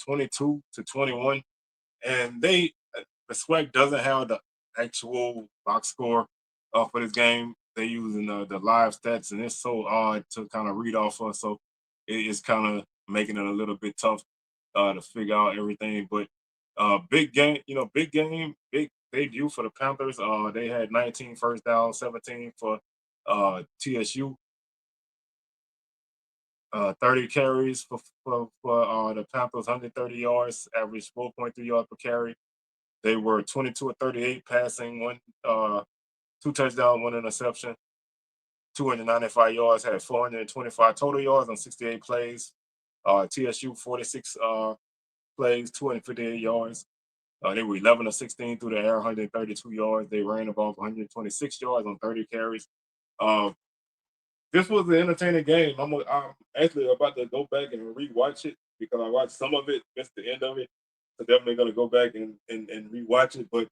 22-21. And the SWAC doesn't have the actual box score for this game. They're using the live stats, and it's so odd to kind of read off of. So it's kind of making it a little bit tough to figure out everything. But big game, big debut for the Panthers. They had 19 first down, 17 for TSU. 30 carries for the Panthers, 130 yards, average 4.3 yards per carry. They were 22 of 38 passing, 2 touchdowns, 1 interception, 295 yards, had 425 total yards on 68 plays. TSU 46 plays, 258 yards. They were 11 of 16 through the air, 132 yards. They ran above 126 yards on 30 carries. Uh, this was an entertaining game. I'm actually about to go back and rewatch it because I watched some of it, missed the end of it. So definitely gonna go back and rewatch it. But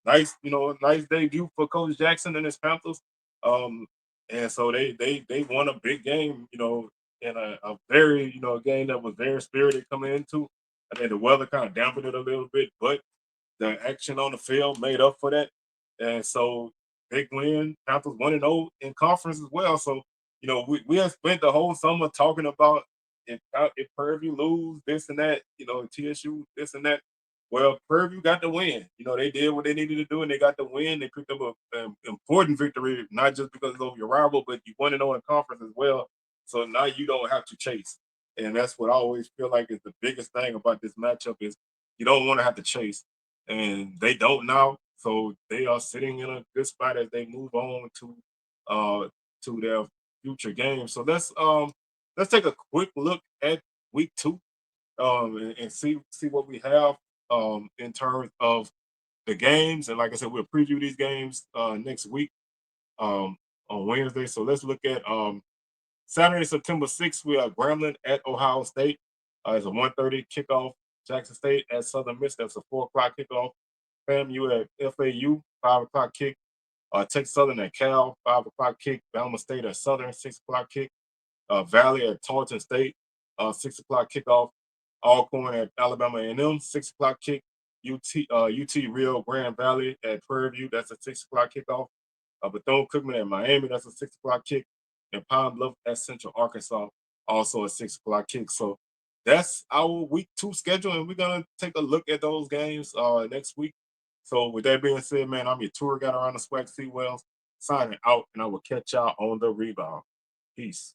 nice, nice debut for Coach Jackson and his Panthers. Um, and so they won a big game, in a very, game that was very spirited coming into. I think the weather kind of dampened it a little bit, but the action on the field made up for that. And so big win. Panthers 1-0 in conference as well. So, we have spent the whole summer talking about if Prairie View lose this and that, TSU this and that. Well, Prairie View got the win. They did what they needed to do and they got the win. They picked up an important victory, not just because of your rival, but you 1-0 in conference as well. So now you don't have to chase. And that's what I always feel like is the biggest thing about this matchup is you don't want to have to chase and they don't now. So they are sitting in a good spot as they move on uh their future games. So let's take a quick look at week 2 and see what we have in terms of the games. And like I said, we'll preview these games next week on Wednesday. So let's look at Saturday, September 6th, we have Grambling at Ohio State. It's a 1:30 kickoff. Jackson State at Southern Miss. That's a 4 o'clock kickoff. FAMU at FAU, 5 o'clock kick. Texas Southern at Cal, 5 o'clock kick. Bama State at Southern, 6 o'clock kick. Valley at Tarleton State, 6 o'clock kickoff. Alcorn at Alabama A&M, 6 o'clock kick. UT Rio Grand Valley at Prairie View, that's a 6 o'clock kickoff. Bethune Cookman at Miami, that's a 6 o'clock kick. And Pine Bluff at Central Arkansas, also a 6 o'clock kick. So that's our week 2 schedule, and we're gonna take a look at those games next week. So with that being said, man, I'm your tour guide around the SWAC Wells, signing out, and I will catch y'all on the rebound. Peace.